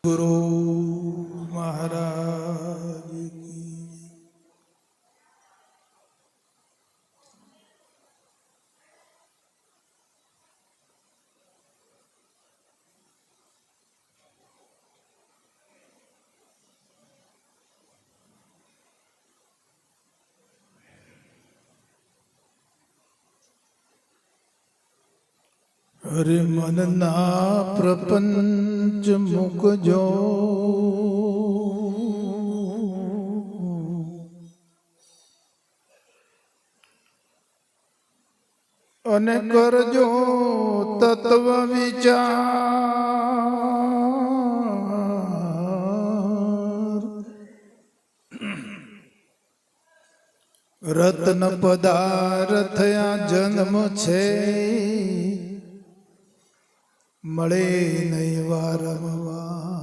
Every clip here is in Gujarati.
ગુરુ મહારાજ કી હરે મનના પ્રપંચ મુકજો અને કરજો તત્વ વિચાર રત્ન પદાર્થ આ જન્મ છે મળે નહીં વારંવાર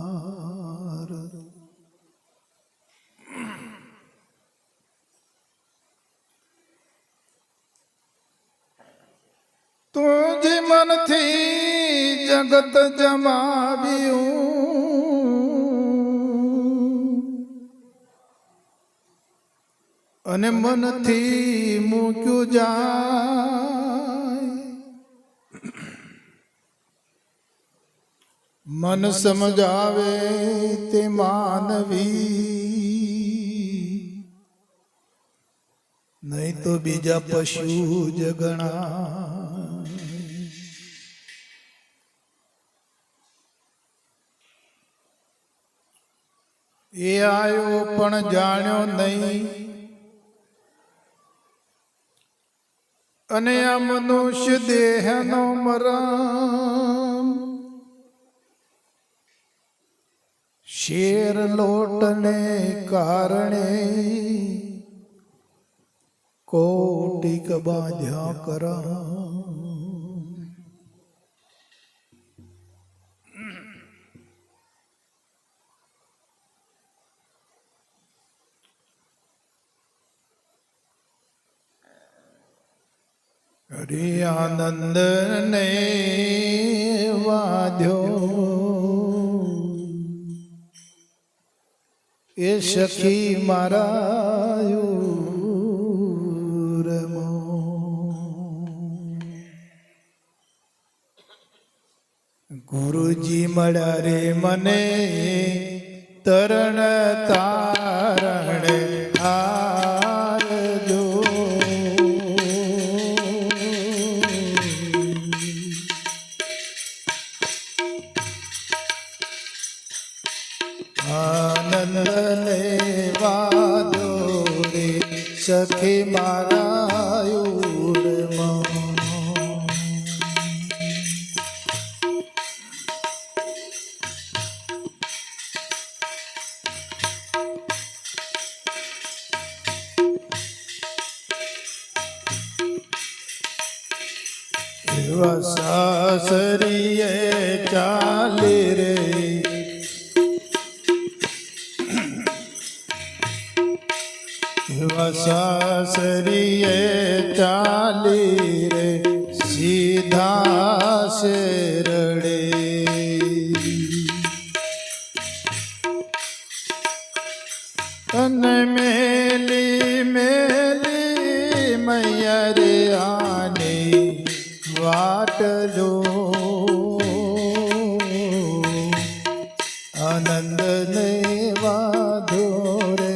તું જે મનથી જગત જમાવ્યું અને મનથી મૂક્યું જાય મન સમજાવે તે માનવી નહીં તો બીજા પશુ જ ગણાય એ આયો પણ જાણ્યો નહીં અને આ મનુષ્ય દેહનો મરણ શેર લોટને કારણે કોટિક બાંધ્યા કરા હરે આનંદ ને વાદ્યો એ સખી મારા રમો ગુરુજી મળ્યા રે મને તરણ તારણે હારજો આનંદ લેવા દો રે સખી મારા એવા સાસરીએ ચાલી રે સાસરીએ ચાલી રે સીધા શેરડે અને મેલી મેલી મૈયા રે આની વાટ જો આનંદ ને વાધો રે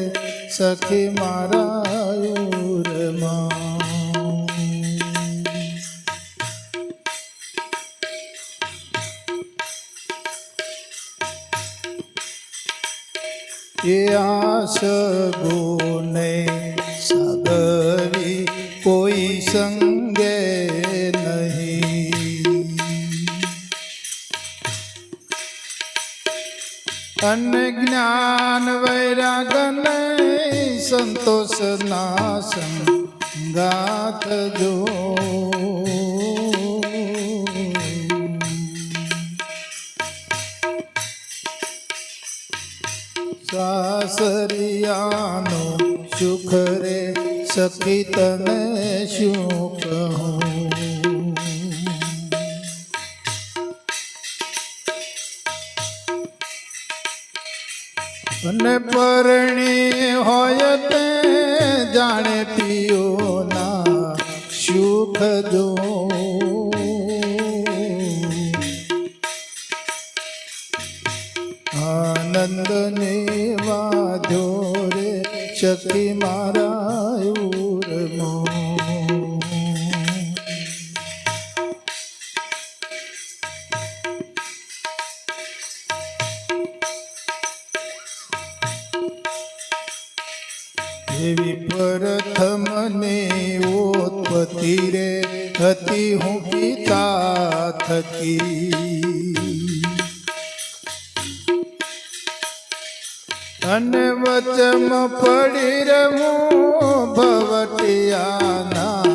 સખી મારા એ આસ ગુને સાગરી કોઈ સંગે નહીં અને જ્ઞાન વૈરાગને સંતોષ ના સંગાત જો સાસરિયાનો સુખ રે સખી તને શું કહું અને પરણી હોય તે જાણે પિયોના સુખ જો આનંદને વાધ્યો રે સખી મારા ઉરમાં. એવી પ્રથમને ઉત્પત્તિ રે હતી હું પિતા થકી, અને વચમાં પડી રહું ભવટિયાના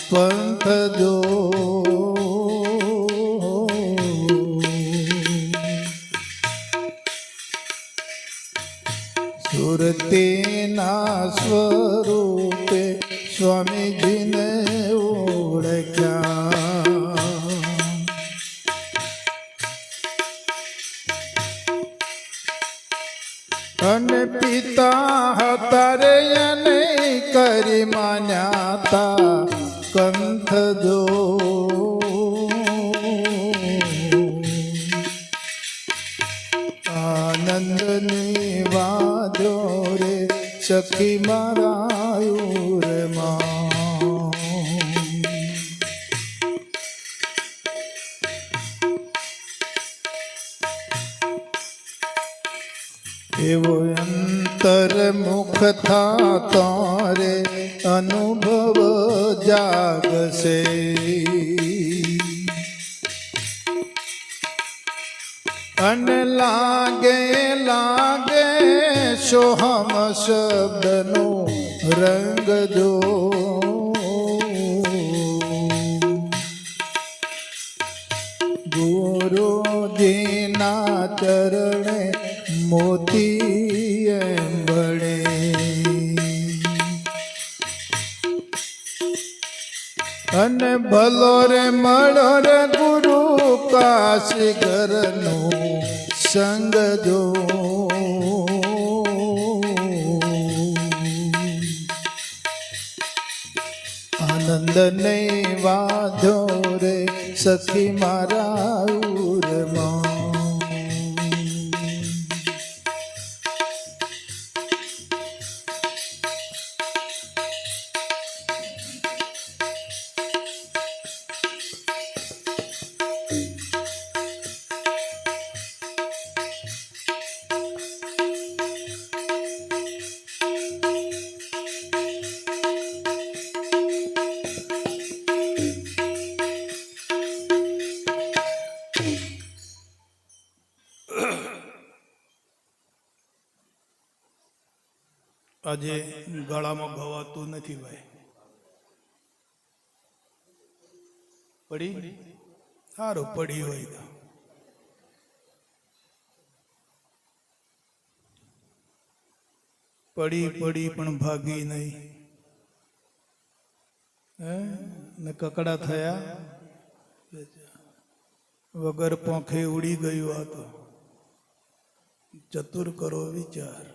પંથ જો. સુરતીના સ્વરૂપે સ્વામીજીને ઓળખ્યા, અને પિતા હતા રે એને કરી માન્યા તા કંથ જો. આનંદની વાજો રે સખી મારા ઉરમાં. એવો અંતર મુખ થા રે અનુભવ જાગશે, અને લાગે લાગે સોહમ શબ્દનો રંગ જો. ગુરુજીના ચરણે મોતી એમ ભળે, અને ભલો રે મળો રે ગુરુ કાશી ઘરનો સંગ જો. આનંદ ને વાધો રે સખી મારા ઉરમાં. આજે ગળામાં ગવાતું નથી ભાઈ. પડી સારું પડી હોય તો પડી પડી પણ ભાગી નહીં, ને કકડા થયા વગર પોંખે ઉડી ગયું. આ તો ચતુર કરો વિચાર.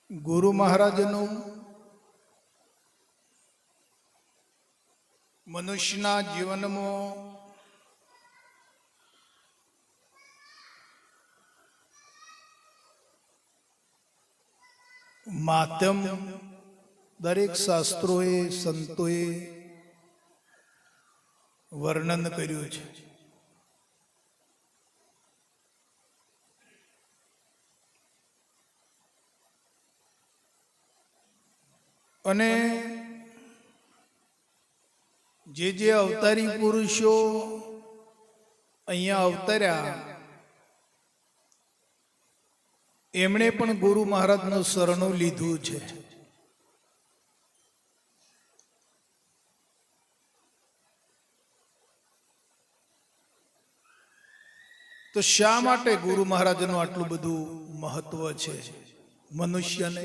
ગુરુ મહારાજનું મનુષ્યના જીવનમાં માધ્યમ દરેક શાસ્ત્રોએ સંતોએ વર્ણન કર્યું છે. અને જે અવતારી પુરુષો અહીંયા અવતર્યા એમણે પણ ગુરુ મહારાજનું શરણું લીધું છે. તો શા માટે ગુરુ મહારાજનું આટલું બધું મહત્વ છે મનુષ્યને?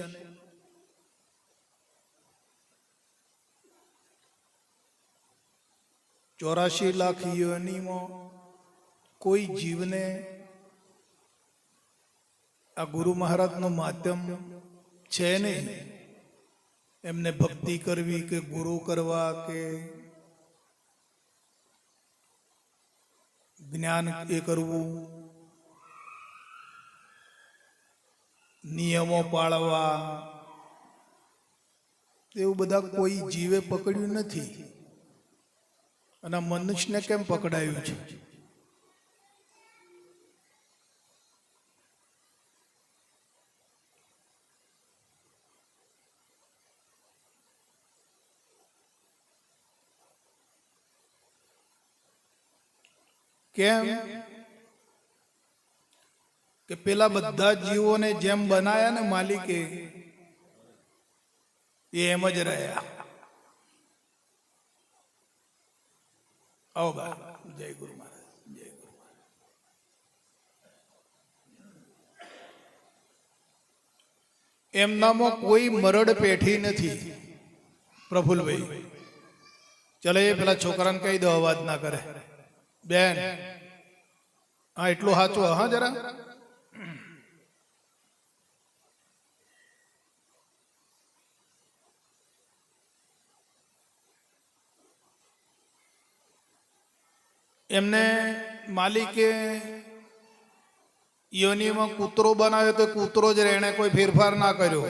84 લાખ યોનિમાં કોઈ જીવને આ ગુરુ મહારાજનું માધ્યમ છે નહીં. એમને ભક્તિ કરવી કે ગુરુ કરવા કે જ્ઞાન એ કરવું, નિયમો પાળવા, એવું બધા કોઈ જીવે પકડ્યું નથી. અને મનુષ્યને કેમ પકડાયું છે? કેમ કે પેલા બધા જીવોને જેમ બનાયા ને માલિકે, એ એમ જ રહ્યા. આવો બા, જય ગુરુ મહારાજ, જય ગુરુ મહારાજ. એમનામાં કોઈ મરડ પેઠી નથી. પ્રફુલભાઈ ચલે એ પેલા છોકરાને કહી દો અવાજ ના કરે. બેન હા એટલું સાચું હા જરા. એમને માલિકે યોનિમાં કૂતરો બનાવ્યો તો કૂતરો જ રહે, એને કોઈ ફેરફાર ના કર્યો.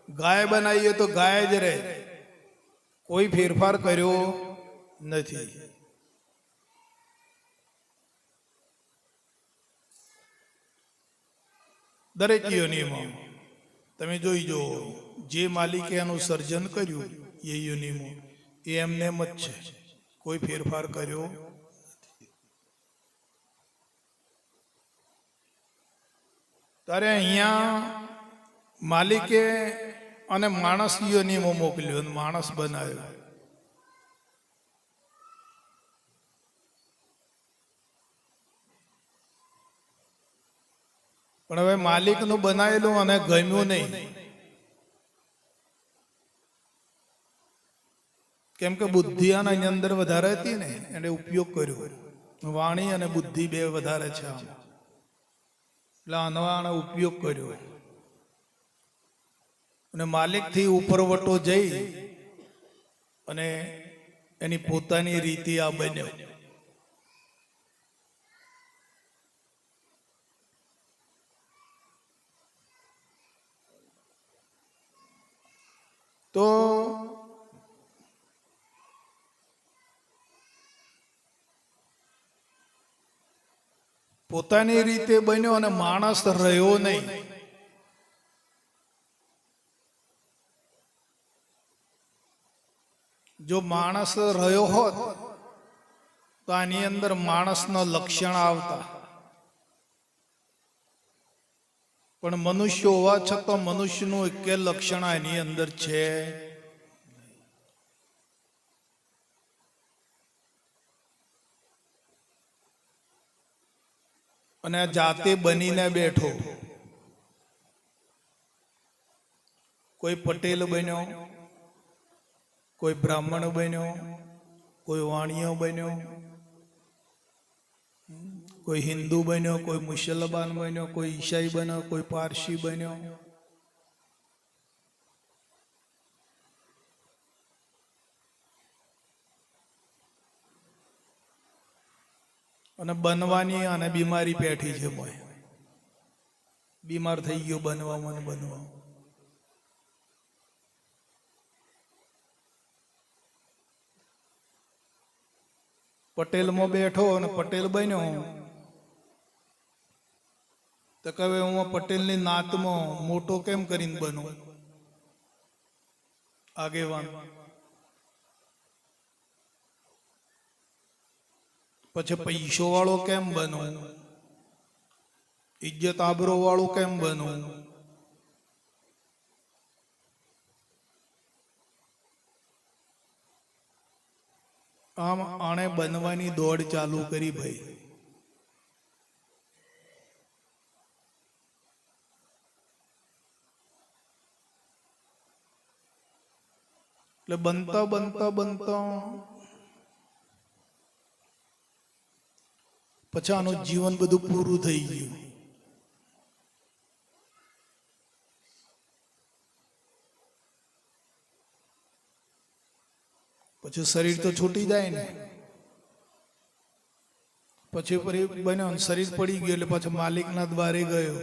ગાય બનાવીએ તો ગાય જ રહે, કોઈ ફેરફાર કર્યો નથી. દરેક યોનિમાં તમે જોઈ જો, જે માલિકે એનું સર્જન કર્યું એ યોનિમાં એ એમને એમ જ છે, કોઈ ફેરફાર કર્યો. ત્યારે અહીંયા માલિકે અને માણસ યોનિમાં મોકલ્યો, માણસ બનાવ્યો. પણ હવે માલિકનું બનાવેલું અને ગમ્યું નહીં. કેમ કે બુદ્ધિ આના અંદર વધારે હતી ને, એને ઉપયોગ કર્યો. વાણી અને બુદ્ધિ બે વધારે છે, એટલે આનો ઉપયોગ કર્યો. અને માલિક થી ઉપરવટો જઈ અને એની પોતાની રીતિ આ બન્યો. તો પોતાની રીતે બન્યો અને માણસ રહ્યો નહીં. જો માણસ રહ્યો હોત તો આની અંદર માણસનો લક્ષણ આવતા. પણ મનુષ્ય હોવા છતાં મનુષ્યનું એક લક્ષણ એની અંદર છે. અને આ જાતે બનીને બેઠો. કોઈ પટેલ બન્યો, કોઈ બ્રાહ્મણ બન્યો, કોઈ વાણિયો બન્યો, કોઈ હિન્દુ બન્યો, કોઈ મુસલમાન બન્યો, કોઈ ઈસાઈ બન્યો, કોઈ પારસી બન્યો. અને બનવાની અને બીમારી પેઠી છે. બીમાર થઈ ગયો બનવામાં બનવા. પટેલમાં બેઠો અને પટેલ બન્યો તો કહે હું પટેલની નાતમાં મોટો કેમ કરીને બનું, આગેવાન. પછી પૈસો વાળો કેમ બનું, ઇજ્જત આબરો વાળું કેમ બનું. આમ આણે બનવાની દોડ ચાલુ કરી ભાઈ. એટલે બનતા બનતા બનતા પછી આનું જીવન બધું પૂરું થઈ ગયું. પછી શરીર તો છૂટી જાય ને, પછી બન્યો શરીર પડી ગયું એટલે પછી માલિકના દ્વારે ગયો.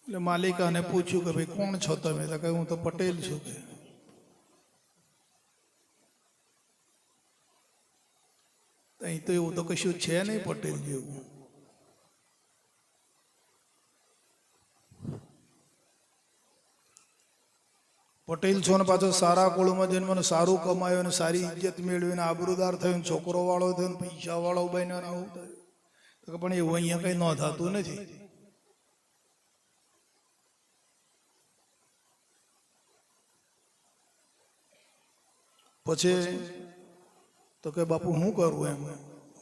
એટલે માલિકાને પૂછ્યું કે ભાઈ કોણ છો તમે? તો કહ્યું હું તો પટેલ છું. કે અહીં તો એવું તો કશું છે નહીં પટેલ જેવું. પટેલ છો ને પાછો સારા કુળમાં જન્મ, સારું કમાયો ને સારી ઇજ્જત મેળવીને આબરૂદાર થયો, છોકરો વાળો થયો, પૈસા વાળો બન્યો ને આવું થયું. પણ એવું અહીંયા કઈ ન થતું નથી. પછી તો કે બાપુ હું કરું? એમ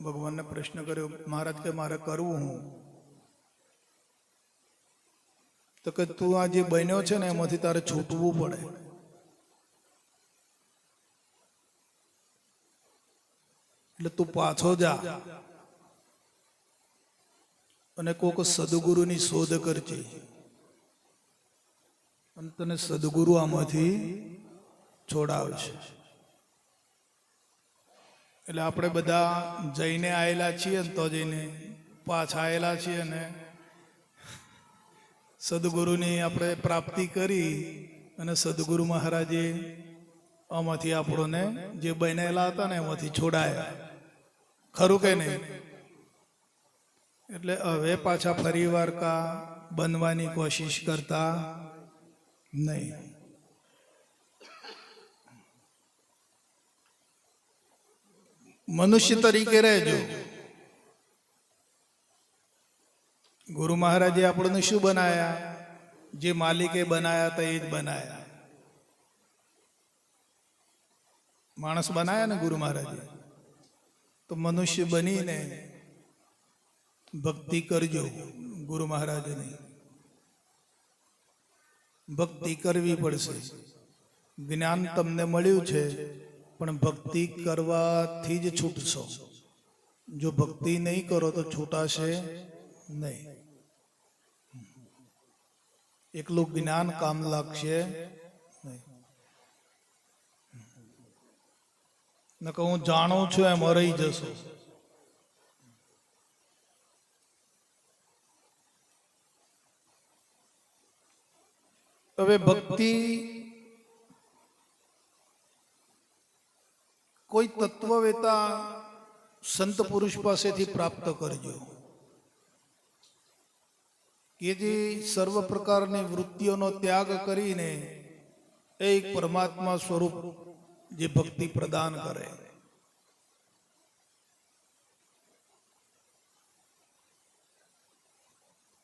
ભગવાનને પ્રશ્ન કર્યો. મહારાજ કે મારે કરવું હું. તો કે તું આ જે બન્યો છે ને એમાંથી તારે છૂટવું પડે. એટલે તું પાછો જા અને કોક સદગુરુની શોધ કરજે અને તને સદગુરુ આમાંથી છોડાવશે. એટલે આપણે બધા જઈને આવેલા છીએ તો જઈને પાછા આવેલા છીએ ને સદગુરુની આપણે પ્રાપ્તિ કરી અને સદગુરુ મહારાજે આમાંથી આપણને જે બનેલા હતા ને એમાંથી છોડાયા. ખરું કે નહીં? એટલે હવે પાછા ફરીવાર કા બનવાની કોશિશ કરતા નહીં. મનુષ્ય તરીકે રહેજો. ગુરુ મહારાજે આપણને શું બનાયા? જે માલિકે બનાયા હતા એ જ બનાયા. માણસ બનાયા ને ગુરુ મહારાજે, તો મનુષ્ય બનીને ભક્તિ કરજો. ગુરુ મહારાજે નહીં, ભક્તિ કરવી પડશે. જ્ઞાન તમને મળ્યું છે પણ ભક્તિ કરવાથી જ છૂટશો. જો ભક્તિ નહીં કરો તો છૂટાશે નહીં. એકલું જ્ઞાન કામ લાગશે નહીં. નકર હું જાણું છું એમ રહી જશો. હવે ભક્તિ કોઈ તત્વવેતા સંત પુરુષ પાસેથી પ્રાપ્ત કરજો કે જે સર્વ પ્રકારની વૃત્તિઓનો ત્યાગ કરીને એક પરમાત્મા સ્વરૂપ જે ભક્તિ પ્રદાન કરે.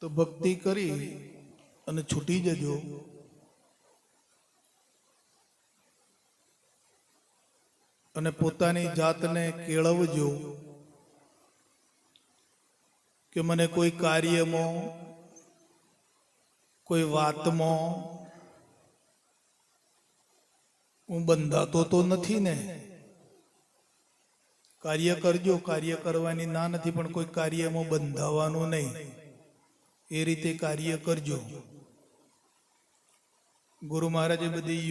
તો ભક્તિ કરી અને છૂટી જજો. અને પોતાની જાતને કેળવજો કે મને કોઈ કાર્યમાં, કોઈ વાતમાં હું બંધાતો તો નથી ને. કાર્ય કરજો, કાર્ય કરવાની ના નથી, પણ કોઈ કાર્યમાં બંધાવાનું નહીં. એ રીતે કાર્ય કરજો. ગુરુ મહારાજે બધી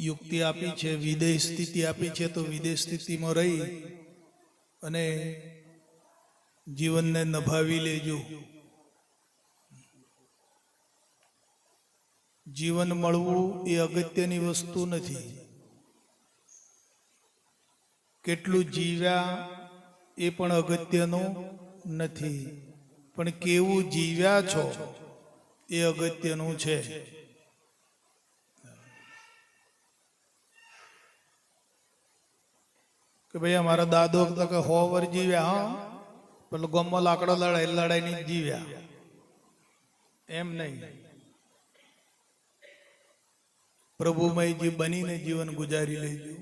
યુક્તિ આપી છે, વિદેહ સ્થિતિ આપી છે. તો વિદેહ સ્થિતિમાં રહી અને જીવનને નભાવી લેજો. જીવન મળવું એ અગત્યની વસ્તુ નથી. કેટલું જીવ્યા એ પણ અગત્યનું નથી, પણ કેવું જીવ્યા છો એ અગત્યનું છે. કે ભાઈ અમારા દાદો કે 100 વર્ષ જીવ્યા, હા પેલો ગમમાં લાકડો લડાઈ ની જીવ્યા, એમ નહીં. પ્રભુમય જે બનીને જીવન ગુજારી લેજો.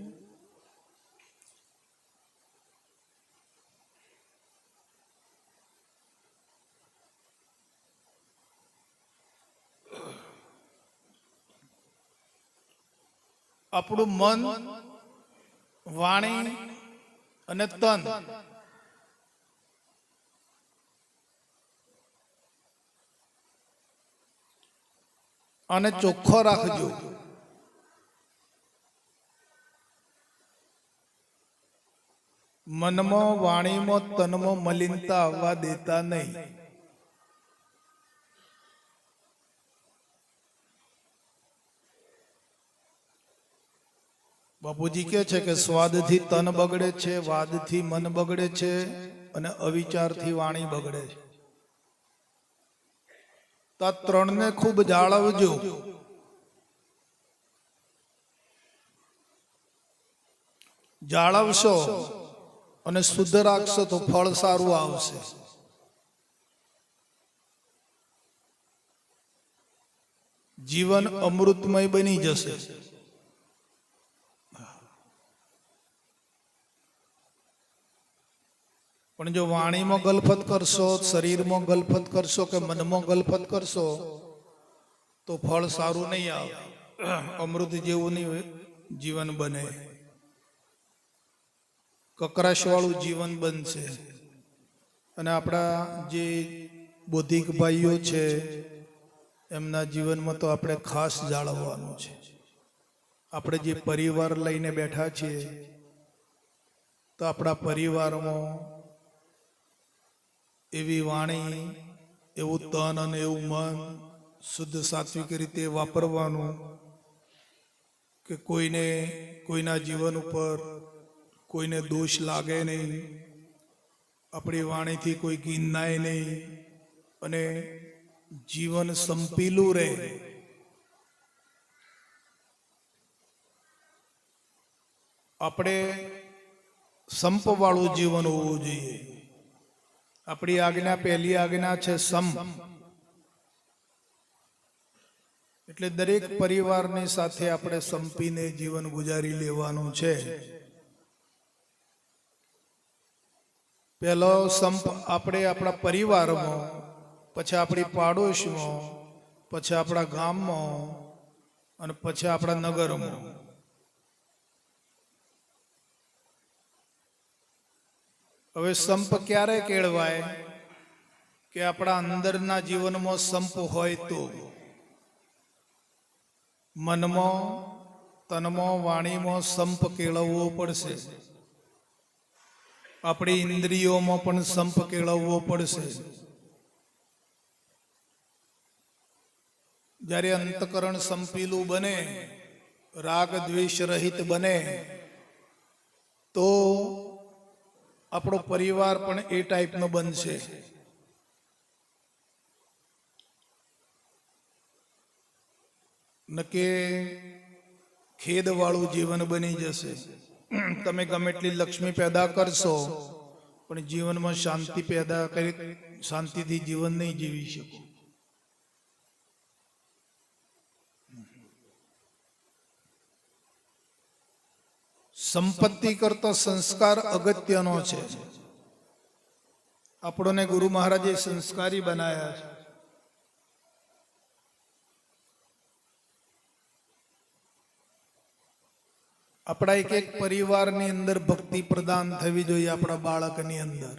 આપણું મન, વાણી અને તન અને ચોખ્ખો રાખજો. મનમાં, વાણીમાં, તનમાં મલિનતા આવવા દેતા નહીં. બાપુજી કહે છે કે સ્વાદથી તન બગડે છે, વાદથી મન બગડે છે અને અવિચારથી વાણી બગડે છે. તો આ ત્રણને ખૂબ જાળવજો. જાળવશો અને શુદ્ધ રાખશો તો ફળ સારું આવશે. જીવન અમૃતમય બની જશે. પણ જો વાણીમાં ગલફત કરશો, શરીરમાં ગલફત કરશો કે મનમાં ગલફત કરશો તો ફળ સારું નહીં આવે. અમૃત જેવું નહીં જીવન બને, કકરાશ વાળું જીવન બનશે. અને આપણા જે બૌદ્ધિક ભાઈઓ છે એમના જીવનમાં તો આપણે ખાસ જાળવવાનું છે. આપણે જે પરિવાર લઈને બેઠા છીએ તો આપણા પરિવારમાં એવી વાણી, એવું તન અને એવું મન શુદ્ધ સાત્વિક રીતે વાપરવાનું કે કોઈને, કોઈના જીવન ઉપર કોઈને દોષ લાગે નહીં, આપણી વાણીથી કોઈ ગિન્નાય નહીં અને જીવન સંપીલું રહે. આપણે સંપવાળું જીવન હોવું જોઈએ. આપણી આજ્ઞા, પહેલી આજ્ઞા છે સંપ. એટલે દરેક પરિવારની સાથે આપણે સંપીને જીવન ગુજારી લેવાનું છે. પહેલો સંપ આપણે આપણા પરિવારમાં, પછી આપણી પાડોશમાં, પછી આપણા ગામમાં અને પછી આપણા નગરમાં. હવે સંપ ક્યારે કેળવાય કે આપણા અંદરના જીવનમાં સંપ હોય તો. મનમાં, તનમાં, વાણીમાં સંપ કેળવવો પડશે. આપણી ઇન્દ્રિયોમાં પણ સંપ કેળવવો પડશે. જ્યારે અંતકરણ સંપીલું બને, રાગ દ્વેષ રહિત બને તો આપણો પરિવાર પણ એ ટાઈપનો બનશે. નકે ખેદવાળું જીવન બની જશે. તમે ગમે એટલી લક્ષ્મી પેદા કરશો પણ જીવનમાં શાંતિ પેદા કરી, શાંતિથી જીવન નહીં જીવી શકો. સંપત્તિ કરતા સંસ્કાર અગત્યનો છે. આપણને ગુરુ મહારાજે સંસ્કારી બનાયા છે. આપણા એક એક પરિવારની અંદર ભક્તિ પ્રદાન થવી જોઈએ. આપણા બાળકની અંદર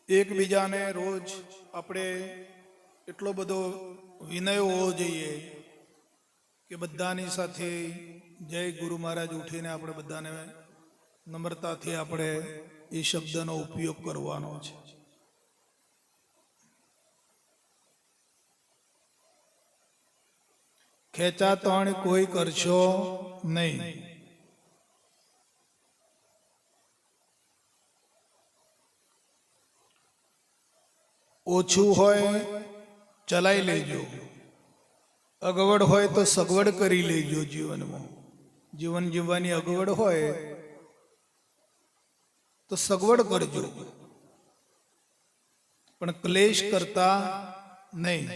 એકબીજાને રોજ આપણે એટલો બધો વિનય હોવો જોઈએ કે બધાની સાથે જય ગુરુ મહારાજ ઉઠીને આપણે બધાને નમ્રતાથી આપણે એ શબ્દનો ઉપયોગ કરવાનો છે. ખેંચાતણ કોઈ કરશો નહીં. ઓછું હોય ચલાઈ લેજો, અગવડ હોય તો સગવડ કરી લેજો. જીવનમાં જીવન જીવવાની અગવડ હોય તો સગવડ કરજો, પણ ક્લેશ કરતા નહીં.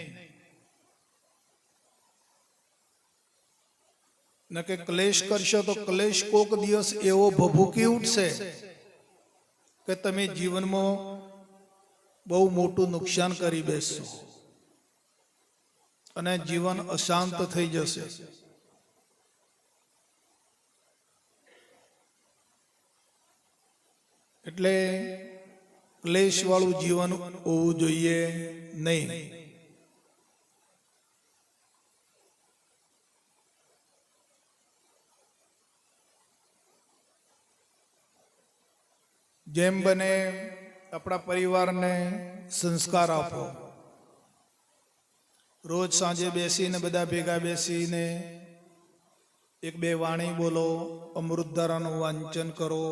ન કે ક્લેશ કરશો તો ક્લેશ કોક દિવસ એવો ભભૂકી ઉઠશે કે તમે જીવનમાં બહુ મોટું નુકસાન કરી બેસશો. અને જીવન અશાંત થઈ જશે. એટલે ક્લેશ વાળું જીવન હોવું જોઈએ નહીં. જેમ બને આપણા પરિવારને સંસ્કાર આપો. રોજ સાંજે બેસીને બધા ભેગા બેસીને એક બે વાણી બોલો, અમૃતધારાનું વાંચન કરો,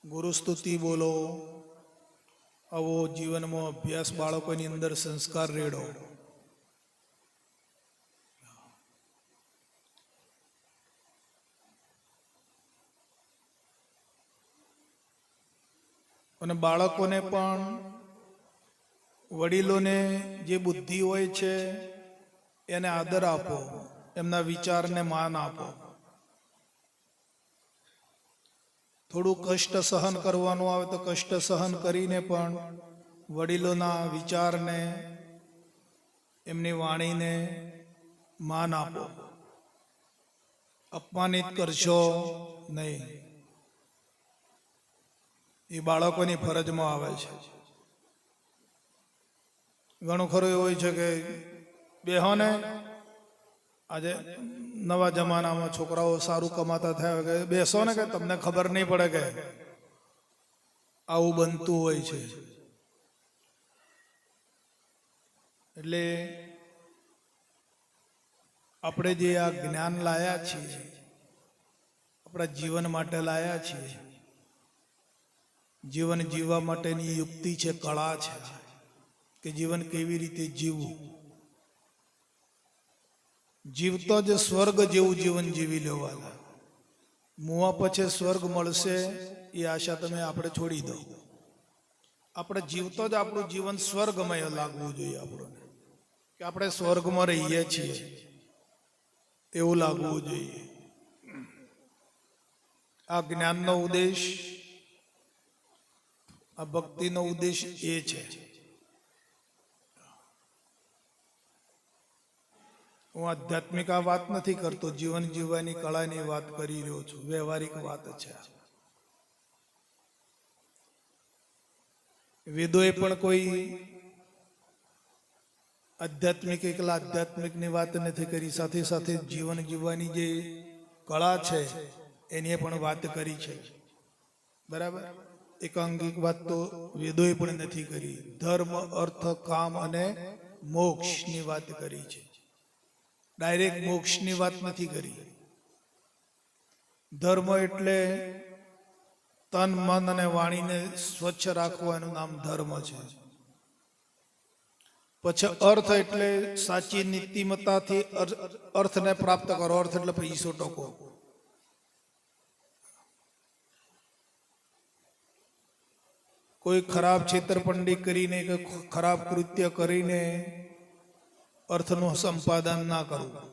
ગુરુ સ્તુતિ બોલો. આવો જીવનમાં અભ્યાસ બાળકોની અંદર સંસ્કાર રેડો. અને બાળકોને પણ વડીલોને જે બુદ્ધિ હોય છે એને આદર આપો, એમના વિચારને માન આપો. થોડું કષ્ટ સહન કરવાનું આવે તો કષ્ટ સહન કરીને પણ વડીલોના વિચારને, એમની વાણીને માન આપો. અપમાનિત કરશો નહીં. એ બાળકોની ફરજમાં આવે છે. ઘણું ખરું એવું હોય છે કે બેહો ને, આજે નવા જમાનામાં છોકરાઓ સારું કમાતા થયા કે બેસો ને, કે તમને ખબર નહીં પડે કે આવું બનતું હોય છે. એટલે આપણે જે આ જ્ઞાન લાયા છીએ, આપણા જીવન માટે લાયા છીએ. જીવન જીવવા માટેની યુક્તિ છે, કળા છે કે જીવન કેવી રીતે જીવવું. જીવતો જ સ્વર્ગ જેવું જીવન જીવી લેવાના. મુવા પછી સ્વર્ગ મળશે એ આશા તમે આપણે છોડી દો. આપણે જીવતો જ આપણું જીવન સ્વર્ગમય લાગવું જોઈએ. આપણને કે આપણે સ્વર્ગમાં રહીએ છીએ એવું લાગવું જોઈએ. આ જ્ઞાનનો ઉદ્દેશ, આ ભક્તિનો ઉદ્દેશ એ છે. હું આધ્યાત્મિક આ વાત નથી કરતો, જીવન જીવવાની કળાની વાત કરી રહ્યો છું. વ્યવહારિક વાત છે. વેદોએ પણ કોઈ આધ્યાત્મિક એકલા આધ્યાત્મિકની વાત નથી કરી, સાથે સાથે જીવન જીવવાની જે કળા છે એની પણ વાત કરી છે. બરાબર. એકાંગિક વાત તો વેદોએ પણ નથી કરી. ધર્મ, અર્થ, કામ અને મોક્ષની વાત કરી છે. ડાયરેક્ટ મોક્ષની વાત નથી કરી. ધર્મ એટલે તન, મન અને વાણીને સ્વચ્છ રાખવાનું નામ ધર્મ છે. પછી અર્થ એટલે સાચી નીતિમત્તાથી અર્થને પ્રાપ્ત કરો. અર્થ એટલે પૈસો ટકો. કોઈ ખરાબ છેતરપિંડી કરીને કે ખરાબ કૃત્ય કરીને અર્થનું સંપાદન ના કરવું.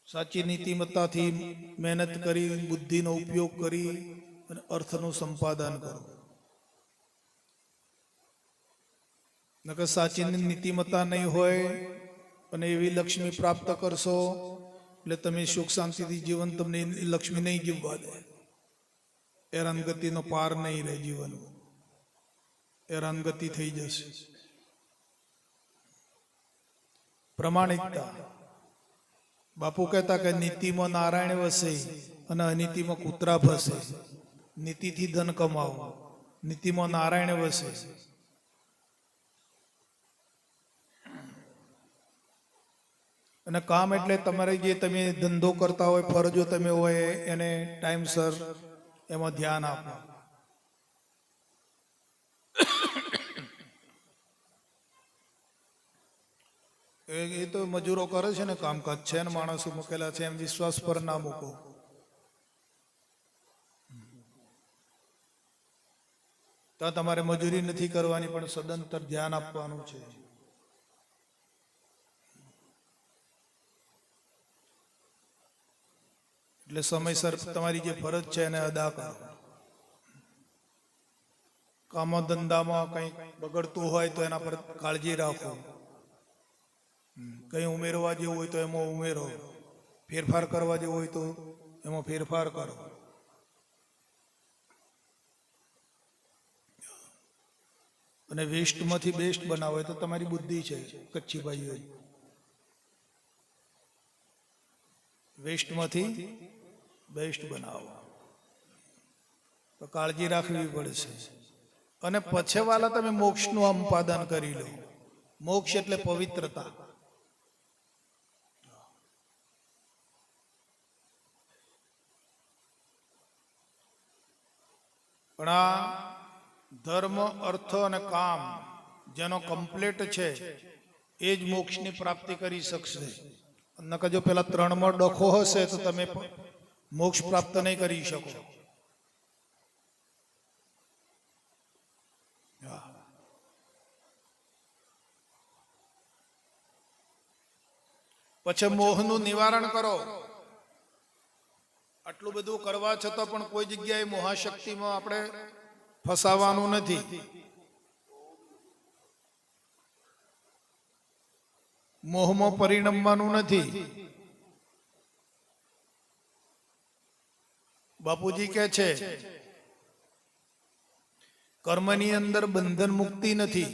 સાચી નીતિમત્તાથી મહેનત કરી, બુદ્ધિનો ઉપયોગ કરી અને અર્થનું સંપાદન કરવું. નકર સાચી નીતિમત્તા નહીં હોય અને એવી લક્ષ્મી પ્રાપ્ત કરશો એટલે તમે સુખ શાંતિથી જીવન, તમને લક્ષ્મી નહીં જીવવા દે. હેરાનગતિનો પાર નહીં રહે. જીવન હેરાનગતિ થઈ જશે. પ્રમાણિકતા. બાપુ કહેતા કે નીતિમાં નારાયણ વસે અને અનીતિમાં કૂતરા ફસે. નીતિથી ધન કમાવો, નીતિમાં નારાયણ વસે. અને કામ એટલે તમારે જે તમે ધંધો કરતા હોય, ફરજો તમે હોય, એને ટાઈમસર એમાં ધ્યાન આપો. એ તો મજૂરો કરે છે ને કામકાજ, છે ને માણસો મૂકેલા છે, એમ વિશ્વાસ પર ના મૂકો. તો તમારે મજૂરી નથી કરવાની, પણ સદંતર ધ્યાન આપવાનું છે. એટલે સમયસર તમારી જે ફરજ છે એને અદા કરો. કામ ધંધામાં કંઈ બગડતું હોય તો એના પર કાળજી રાખો, કંઈ ઉમેરવા જેવું હોય તો એમાં ઉમેરો, ફેરફાર કરવા જેવું હોય તો એમાં ફેરફાર કરો. અને વેસ્ટમાંથી બેસ્ટ બનાવો તો તમારી બુદ્ધિ છે કચ્છી ભાઈઓ. વેસ્ટમાંથી બેસ્ટ બનાવો તો કાળજી રાખવી પડશે. અને પછી વાલા તમે મોક્ષનું સંપાદન કરી લો. મોક્ષ એટલે પવિત્રતા. પણ આ ધર્મ, અર્થ અને કામ જેનો કમ્પ્લીટ છે એ જ મોક્ષની પ્રાપ્તિ કરી શકશે. નકર જો પેલા ત્રણમાં ડખો હશે તો તમે મોક્ષ પ્રાપ્ત નહીં કરી શકો. પછી મોહનું નિવારણ કરો. આટલું બધું કરવા છતાં પણ કોઈ જગ્યાએ મોહાશક્તિમાં આપણે ફસાવાનું નથી. મોહમાં પરિણમવાનું નથી. બાપુજી કહે છે કર્મની અંદર બંધન મુક્તિ નથી.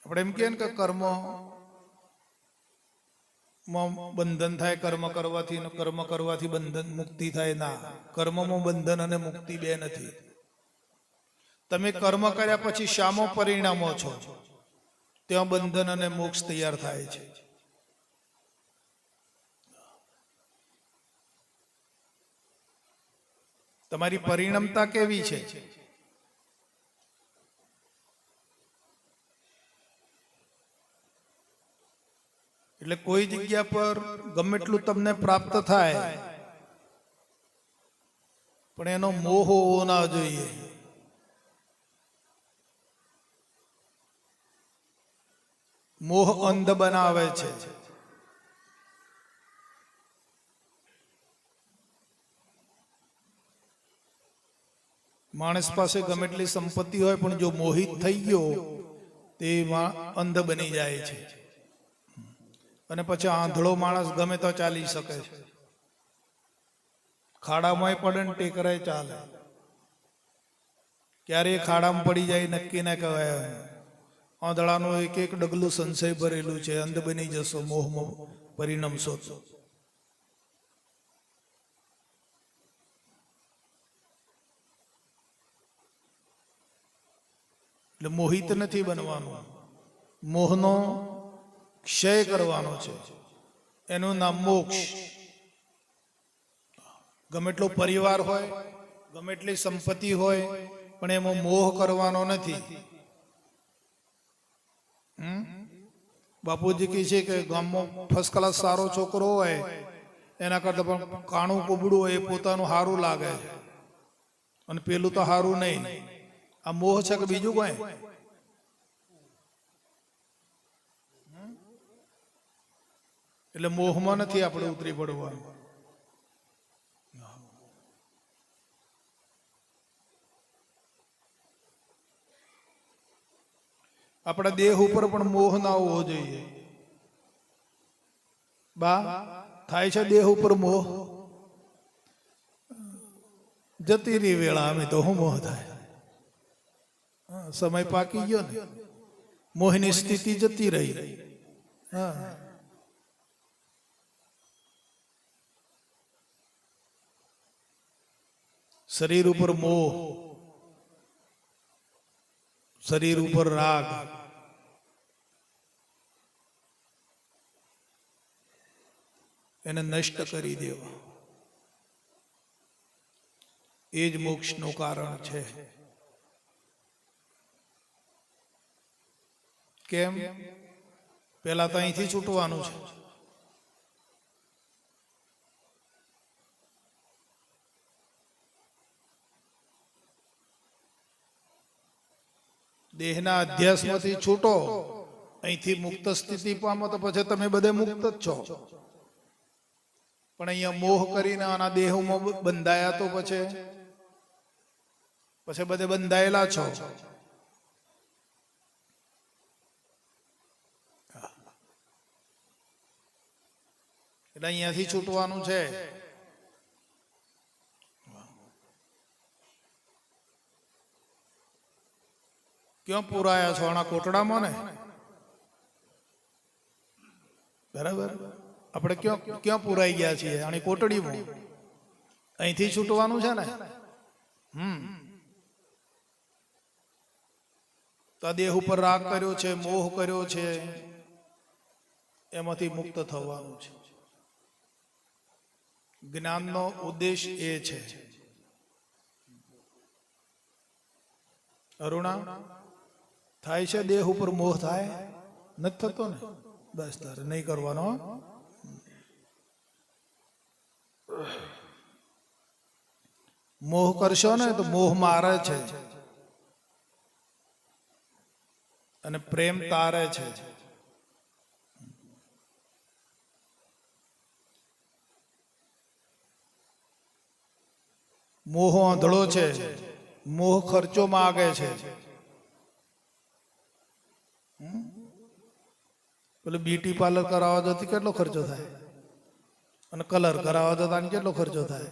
આપણે એમ કહે ને કે કર્મ બંધન થાય કર્મ કરવાથી બંધન મુક્તિ થાય. ના, કર્મમાં બંધન અને મુક્તિ બે નથી. તમે કર્મ કર્યા પછી શામાં પરિણામો છો ત્યાં બંધન અને મોક્ષ તૈયાર થાય છે. તમારી પરિણમતા કેવી છે? એટલે કોઈ જગ્યા પર ગમે એટલું તમને પ્રાપ્ત થાય પણ એનો મોહ હોવો ના જોઈએ. મોહ અંધ બનાવે છે. માણસ પાસે ગમે એટલી સંપત્તિ હોય પણ જો મોહિત થઈ ગયો તે અંધ બની જાય છે. અને પછી આંધળો માણસ ગમે તો ચાલી શકે છે. ખાડામાં પડે ને ટેકરાય ચાલે. ક્યારે ખાડામાં પડી જાય નક્કી ના કહેવાય. આંધળાનું એક એક ડગલું સંશય ભરેલું છે. અંધ બની જશો, મોહમાં પરિણમશો. એટલે મોહિત નથી બનવાનું. મોહનો ક્ષય કરવાનો છે. એનું નામ મોક્ષ. ગમે એટલો પરિવાર હોય, ગમે એટલી સંપત્તિ હોય પણ એમાં મોહ કરવાનો નથી. બાપુજી કહે છે કે ગામમાં ફર્સ્ટ ક્લાસ સારો છોકરો હોય એના કરતા પણ કાણું કુબડું હોય એ પોતાનું સારું લાગે અને પેલું તો સારું નહીં. આ મોહ છે કે બીજું કઈ? એટલે મોહમાં નથી આપણે ઉતરી પડવાનું. આપણા દેહ ઉપર પણ મોહ ના હોવો જોઈએ. બા થાય છે દેહ ઉપર મોહ? જતી રહી વેળા અમે તો શું મોહ થાય? સમય પાકી ગયો ને, મોહની સ્થિતિ જતી રહી. શરીર ઉપર મોહ, શરીર ઉપર રાગ, એને નષ્ટ કરી દેવા એ જ મોક્ષનું કારણ છે. કેમ? પેલા તો અહીંથી છૂટવાનું છે. દેહના અધ્યાસમાંથી છૂટો, અહીંથી મુક્ત સ્થિતિ પામો તો પછી તમે બધે મુક્ત જ છો. પણ અહીંયા મોહ કરીને આના દેહમાં બંધાયા તો પછી પછી બધે બંધાયેલા છો. એટલે અહીંયાથી છૂટવાનું છે. ક્યાં પુરાયા છો? આના કોટડામાં ને. બરાબર. આપણે ક્યાં પુરાઈ ગયા છીએ? આની કોટડીમાં. અહીંથી છૂટવાનું છે ને. તો આ દેહ ઉપર રાગ કર્યો છે, મોહ કર્યો છે, એમાંથી મુક્ત થવાનું છે. જ્ઞાનનો ઉદ્દેશ એ છે. અરુણા, થાય છે દેહ ઉપર મોહ? થાય નથી થતો ને. બસ તારે નહીં કરવાનો. મોહ કરશો ને તો મોહ મારે છે અને પ્રેમ તારે છે. મોહ આંધળો છે, મોહ ખર્ચો માગે છે. પેલું બ્યુટી પાર્લર કરાવવા જતી કેટલો ખર્ચો થાય, અને કલર કરાવવા જતા કેટલો ખર્ચો થાય?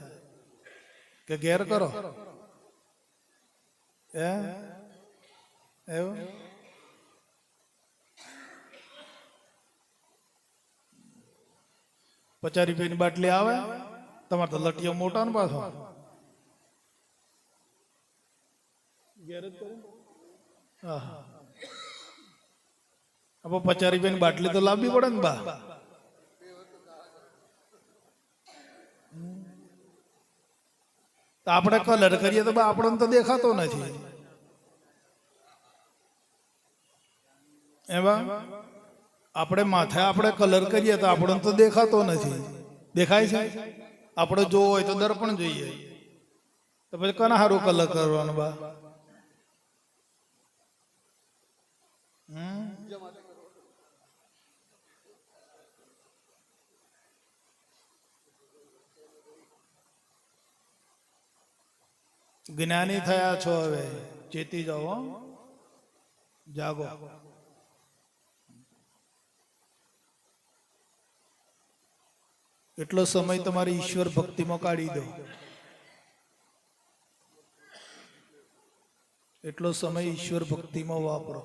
કે ઘેર કરો એવું? ₹50 બાટલી આવે, તમારે તો લટિયો મોટા ને પાછો. ₹50 બાટલી તો લાવવી પડે ને બા. આપણે કલર કરીએ તો આપણને તો દેખાતો નથી. એમાં આપણે માથે આપણે કલર કરીએ તો આપણને તો દેખાતો નથી. દેખાય છે? આપણે જોવો હોય તો દર્પણ જોઈએ. તો પછી કોના સારું કલર કરવાનું બા? જ્ઞાની થયા છો, હવે ચેતી જાઓ, જાગો. એટલો સમય તમારી ઈશ્વર ભક્તિમાં કાઢી દો. એટલો સમય ઈશ્વર ભક્તિમાં વાપરો.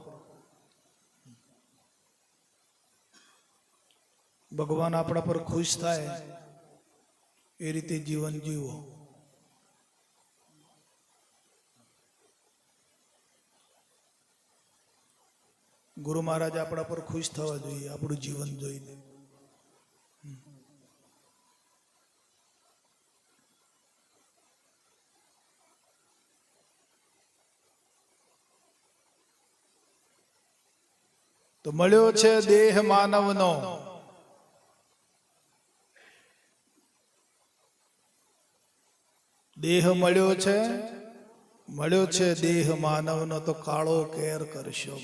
ભગવાન આપણા પર ખુશ થાય એ રીતે જીવન જીવો. ગુરુ મહારાજ આપણા પર ખુશ થવા જોઈએ આપણું જીવન જોઈને. તો મળ્યો છે દેહ માનવનો, દેહ મળ્યો છે દેહ માનવનો, તો કાળો કેર કરશો.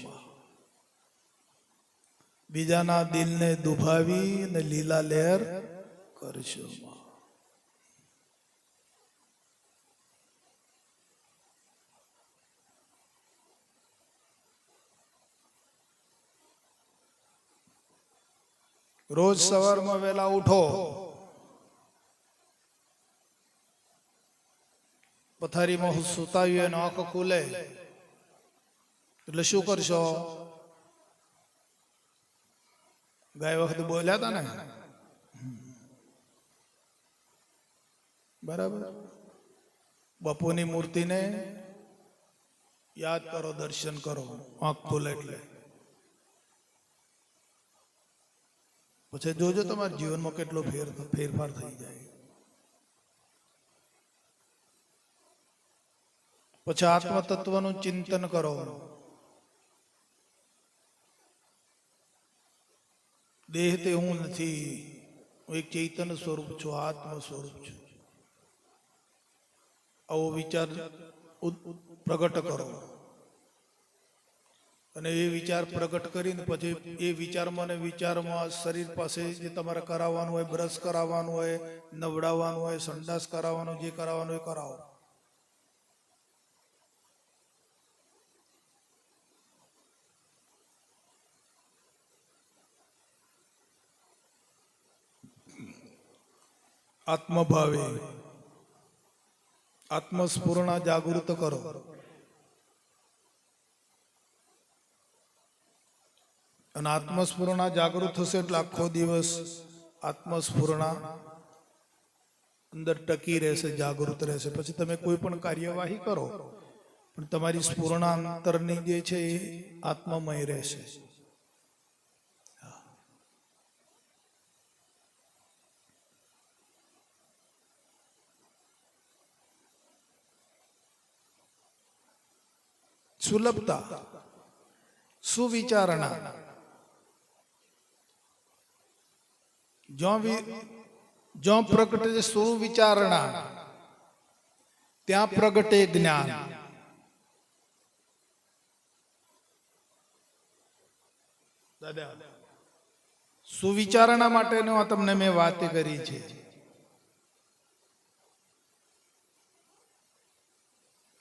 બીજાના દિલને દુભાવી ને લીલા લહેર કરશો. રોજ સવારમાં વહેલા ઉઠો, પથારીમાં સુતા હોય અને આંખો ખુલે એટલે શું કરશો? ગયા વખતે બોલ્યા હતા ને, બરાબર. બાપુની મૂર્તિને યાદ કરો, દર્શન કરો, આંખ ખુલે એટલે. પછી જોજો તમારા જીવનમાં કેટલો ફેરફાર થઈ જાય. પછી આત્મ તત્વનું ચિંતન કરો. દેહ તે હું નથી, હું એક ચૈતન્ય સ્વરૂપ છું, આત્મ સ્વરૂપ છું. આવો વિચાર પ્રગટ કરો. અને એ વિચાર પ્રગટ કરીને પછી એ વિચારમાં શરીર પાસે જે તમારે કરાવવાનું હોય, બ્રશ કરાવવાનું હોય, નવડાવવાનું હોય, સંડાસ કરાવવાનું, જે કરાવવાનું એ કરાવો. આત્મભાવે આત્મસ્ફુરણા જાગૃત કરો. અને આત્મસ્ફુરણા જાગૃત થશે એટલે આખો દિવસ આત્મસ્ફુરણા અંદર ટકી રહેશે, જાગૃત રહેશે. પછી તમે કોઈ પણ કાર્યવાહી કરો પણ તમારી સ્ફુરણા અંતરની જે છે એ આત્મમય રહેશે. સુલભતા, સુવિચારણા. જો પ્રગટે સુવિચારણા ત્યાં પ્રગટે જ્ઞાન. દાદા સુવિચારણા માટેનો તમને મેં વાત કરી છે.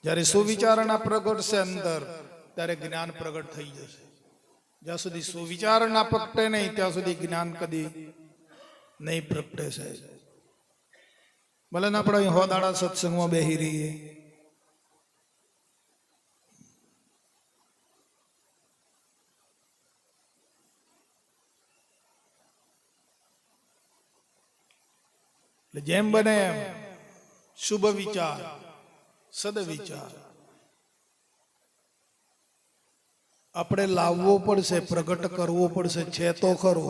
જ્યારે સુવિચારણા પ્રગટશે અંદર ત્યારે જ્ઞાન પ્રગટ થઈ જશે. જ્યાં સુધી સુવિચારણા પ્રગટે નહીં ત્યાં સુધી જ્ઞાન કદી નહીં પ્રગટે સાહેબ. ભલે ને આપણે અહીં હોદાળા સત્સંગમાં બેહી રહીએ, એટલે જેમ બને એમ શુભ વિચાર, સદવિચાર આપણે લાવવો પડશે, પ્રગટ કરવો પડશે. છે તો ખરો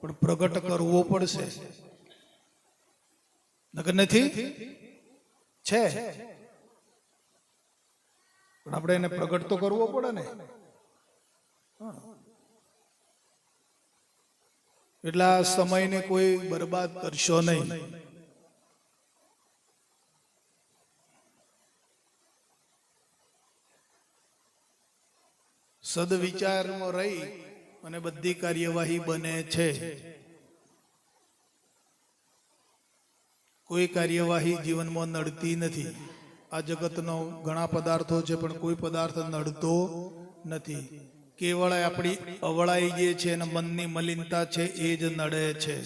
પણ પ્રગટ કરવો પડશે. નકર નથી છે પણ આપણે એને પ્રગટ તો કરવો પડે ને. એટલે આ સમયને કોઈ બરબાદ કરશો નહીં. સદવિચારમાં રહી અને બધી કાર્યવાહી બને છે. કોઈ કાર્યવાહી જીવનમાં નડતી નથી. આ જગતનો ઘણા પદાર્થો છે પણ કોઈ પદાર્થ નડતો નથી. કેવળ આપણી અવળાઈ જે છે અને મનની મલિનતા છે એ જ નડે છે.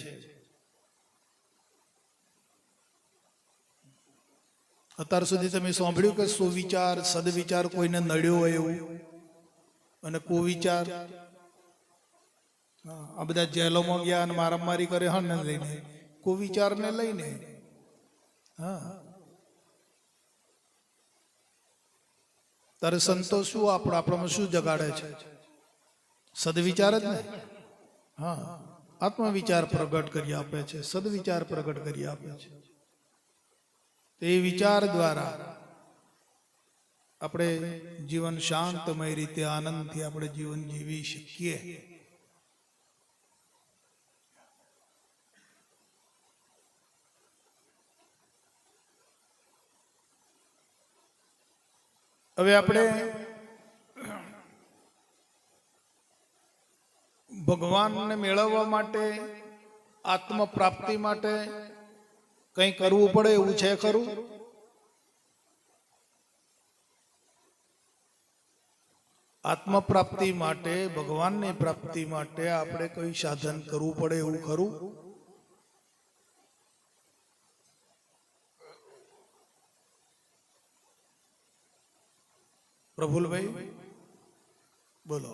અત્યાર સુધી તમે સાંભળ્યું કે સુવિચાર, સદવિચાર કોઈને નડ્યો હોય એવું? અને કુવિચાર આ બધા જેલોમાં ગયા અને મારામારી કરે હા ને લઈને કુવિચાર ને લઈને. હા, તારે સંતો શું આપણામાં શું જગાડે છે? સદવિચાર જ ને. હા, આત્મવિચાર પ્રગટ કરી આપે છે, સદવિચાર પ્રગટ કરી આપે છે. તે વિચાર દ્વારા આપણે જીવન શાંતમય રીતે આનંદથી આપણે જીવન જીવી શકીએ. હવે આપણે ભગવાનને મેળવવા માટે, આત્મ પ્રાપ્તિ માટે કંઈ કરવું પડે એવું છે ખરું? આત્મ પ્રાપ્તિ માટે, ભગવાનની પ્રાપ્તિ માટે આપણે કોઈ સાધન કરવું પડે એવું ખરું? પ્રફુલભાઈ બોલો.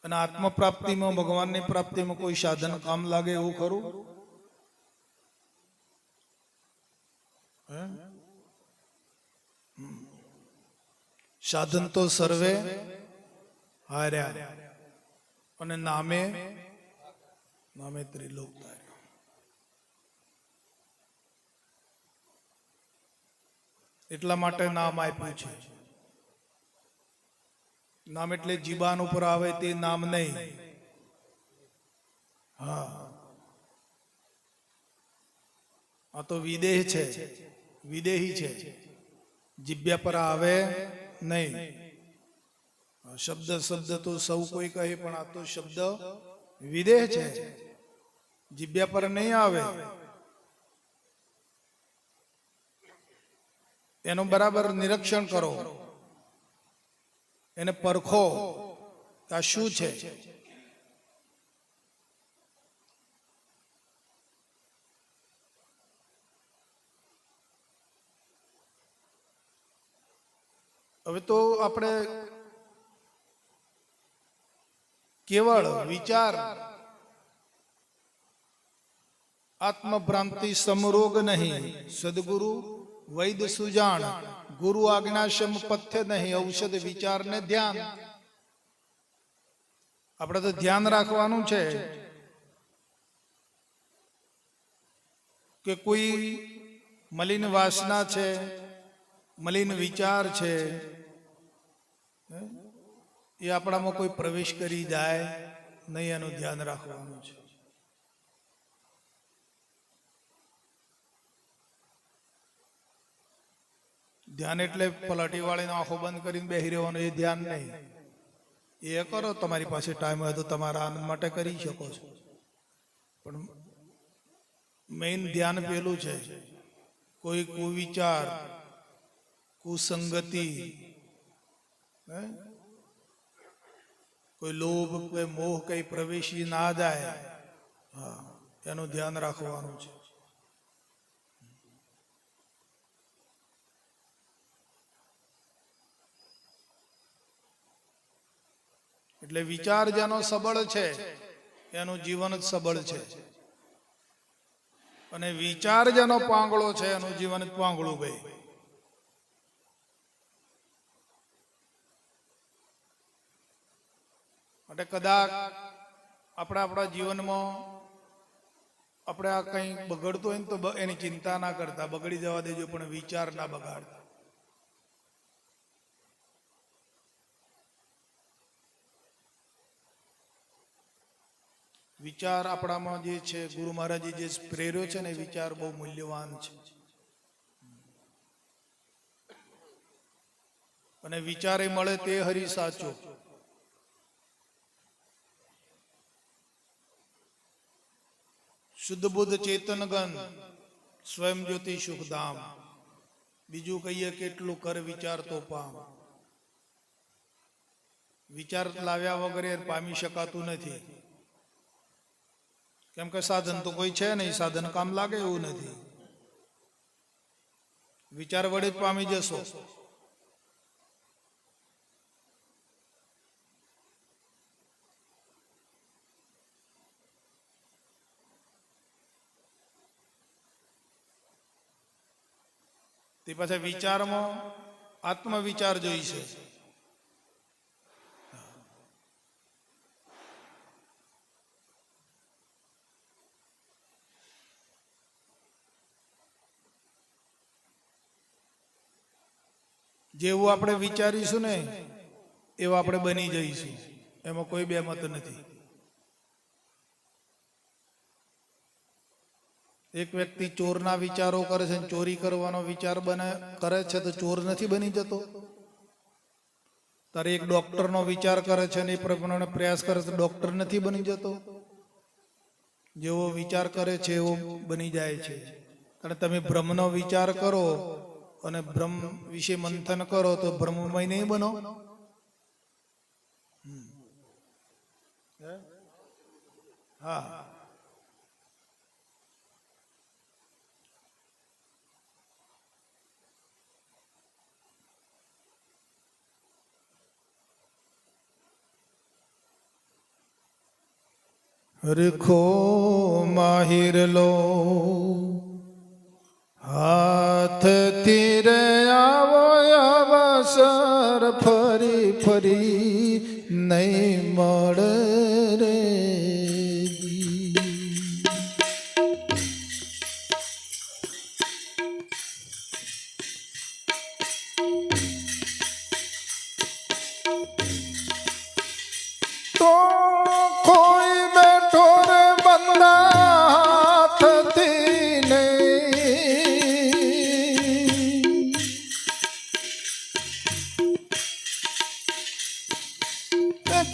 અને આત્મ પ્રાપ્તિમાં, ભગવાનની પ્રાપ્તિમાં કોઈ સાધન કામ લાગે એવું ખરું? સાધન તો સર્વે હાર્યા અને નામે ત્રિલોક ધાર્યા. એટલા માટે નામ આપ્યું છે. નામ એટલે જીબાન ઉપર આવે તે નામ નહીં. હા, આ તો વિદેહ છે, વિદેહી છે. જીભ્યા પર આવે નહીં. શબ્દ તો સૌ કોઈ કહે પણ આ તો શબ્દ વિદેહ છે, જીભ્યા પર નહીં આવે. એનું બરાબર નિરીક્ષણ કરો, એને પરખો આ શું છે. હવે તો આપણે કેવળ વિચાર આત્મભ્રાંતિ સમરોગ નહીં, સદગુરુ વૈદ સુજાણ, ગુરુ આજ્ઞાશમ પથ્ય નહીં, ઔષધ વિચાર ને ધ્યાન. આપણે તો ધ્યાન રાખવાનું છે કે કોઈ મલિન વાસના છે, મલિન વિચાર છે, એ આપણામાં કોઈ પ્રવેશ કરી જાય નહીં, એનું ધ્યાન રાખવાનું છે. ધ્યાન એટલે પલાટી વાળીને આંખો બંધ કરીને બેસી રહેવાનું, એ ધ્યાન નહીં. એ કરો, તમારી પાસે ટાઈમ હોય તો તમારા આનંદ માટે કરી શકો છો, પણ મેઇન ધ્યાન પેલું છે. કોઈ કુવિચાર, કુસંગતિ, કોઈ લોભ, કોઈ મોહ કઈ પ્રવેશી ના જાય, હા, એનું ધ્યાન રાખવાનું છે. એટલે વિચાર જેનો સબળ છે એનું જીવન જ સબળ છે, અને વિચાર જેનો પાંગળો છે એનું જીવન જ પાંગળું ગઈ. એટલે કદાચ આપણે આપણા જીવનમાં આપણે આ કંઈ બગડતું હોય ને તો એની ચિંતા ના કરતા, બગડી જવા દેજો, પણ વિચાર ના બગાડતા. વિચાર આપણામાં જે છે, ગુરુ મહારાજે જે પ્રેર્યો છે ને, એ વિચાર બહુ મૂલ્યવાન છે. અને વિચાર એ મળે તે હરી સાચો. શુદ્ધ બુદ્ધ ચેતનગન સ્વયં જ્યોતિ સુખધામ. બીજું કહીએ કેટલું કર વિચાર તો પામ. વિચાર લાવ્યા વગર પામી શકાતું નથી, કેમ કે સાધન તો કોઈ છે નહીં, સાધન કામ લાગે એવું નથી. વિચાર વડે જ પામી જશો. તે પાછા વિચારમાં આત્મવિચાર જોઈશે. જેવું આપણે વિચારીશું ને એવું આપણે બની જઈશું, એમાં કોઈ બે મત નથી. એક વ્યક્તિ ચોરના વિચારો કરે છે, ચોરી કરવાનો વિચાર કરે છે તો ચોર નથી બની જતો. તારે એક ડોક્ટરનો વિચાર કરે છે ને એ પ્રમાણે પ્રયાસ કરે છે, ડોક્ટર નથી બની જતો. જેવો વિચાર કરે છે એવો બની જાય છે. કારણ તમે બ્રહ્મનો વિચાર કરો અને બ્રહ્મ વિશે મંથન કરો તો બ્રહ્મમય નહીં બનો. હા, હરખો માહિર લો હાથથી રે આવો અવસર, ફરી ફરી નહીં મળે રે. તો કોઈ બેઠો રે બંદા હાથથી નહીં,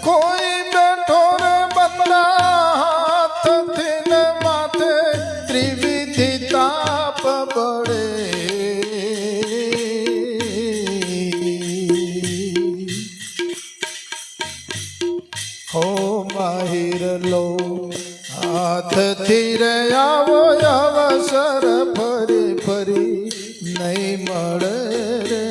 કોઈ બેઠો રે બંદા હાથથી ને માથે ત્રિવિધિ તાપ પડે. હો માહિર લો હાથથી રે આવો અવસર, ફરી ફરી નહીં મળે રે.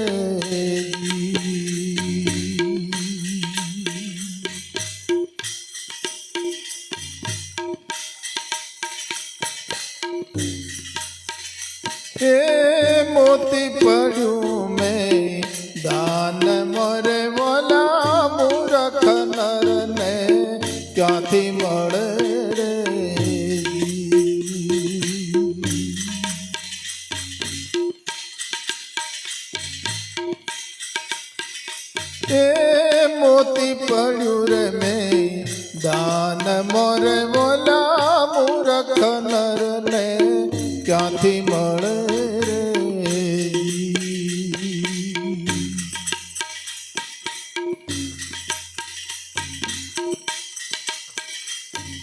દાન મોરે બોલા મૂરખ નરને ક્યાંથી મળે રે એ મોતી પડ્યું રે મેં દાન મોરે બોલા મૂરખ નરને ક્યાંથી મળે રે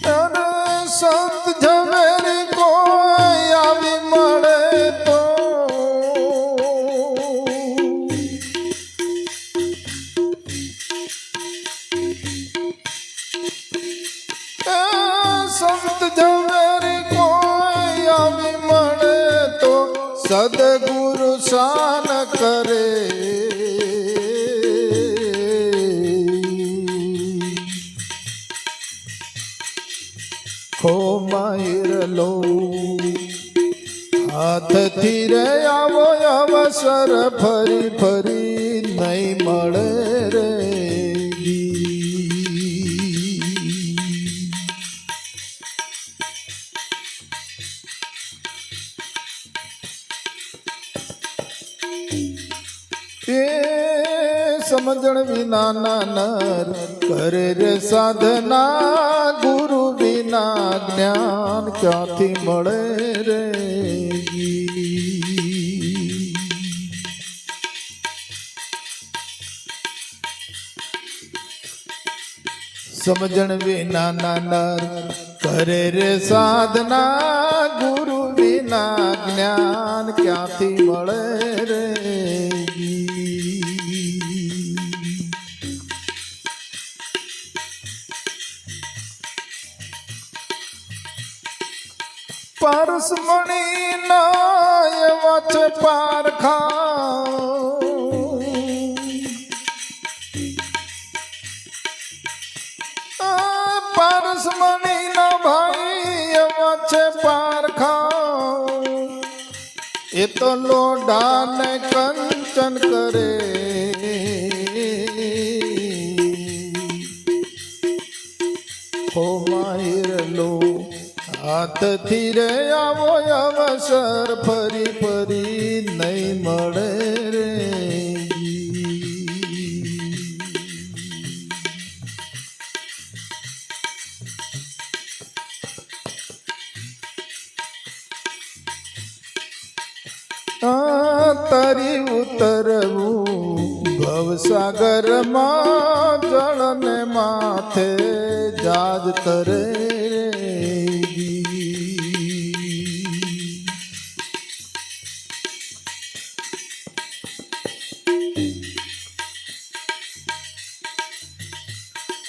અરે સંત ઝવેરી કોઈ આવી મળે તો સંત ઝવેરી કોઈ આવી મળે તો સદગુરુ શાન કરે ખો માહિર લો હાથથી રે આવો અવસર ફરી ફરી નહીં મળે રે એ સમજણ વિના નર કરે રે સાધના ગુરુ વિના જ્ઞાન ક્યાંથી મળે રે સમજણ વિના નર કરે રે સાધના ગુરુ વિના જ્ઞાન ક્યાંથી મળે રે પરસમણી ના વચ્ચે પારખા પરસમણી ના ભાઈ વચ્ચે પારખા એ તો લોઢા ને કંચન કરે હો માહિર લો હાથથી રે આવો અવસર ફરી ફરી નહીં મળે રે તરી ઉતરવું ભવસાગરમાં જળને માથે જાજ તરે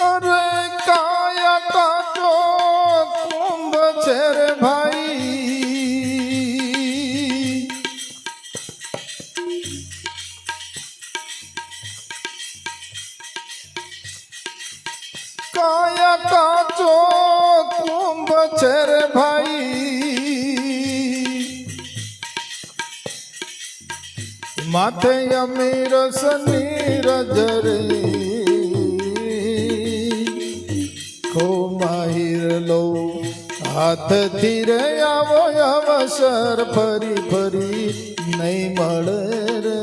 અરે કાયા કાચો કુંભ છે રે ભાઈ કાયા કાચો કુંભ છે રે ભાઈ માથે અમીર સનીરજ રે ખો માહિર લો હાથથી રે આવો અવસર ફરી ફરી નહીં મળે રે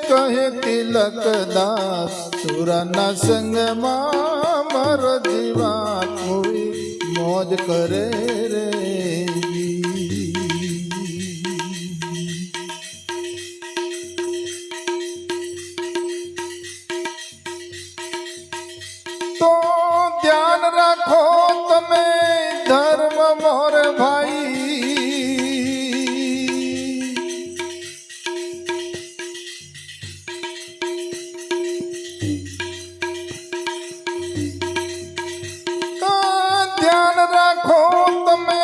કહે તિલક દાસ સુરના સંગમાં મર જીવા કોઈ મોજ કરે રે તો ધ્યાન રાખો તમે ધર્મ મોર ભાઈ ધ્યાન રાખો તમે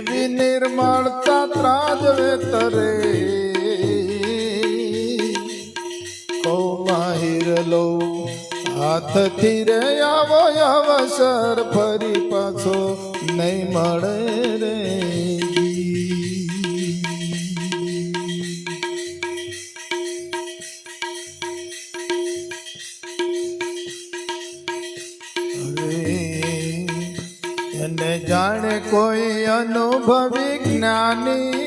એવી નિર્મળતા ત્રાજવે તરે માહિર લો હાથથી રે આવો અવસર ફરી પાછો નહીં મળે રે એને જાણે કોઈ અનુભવી જ્ઞાની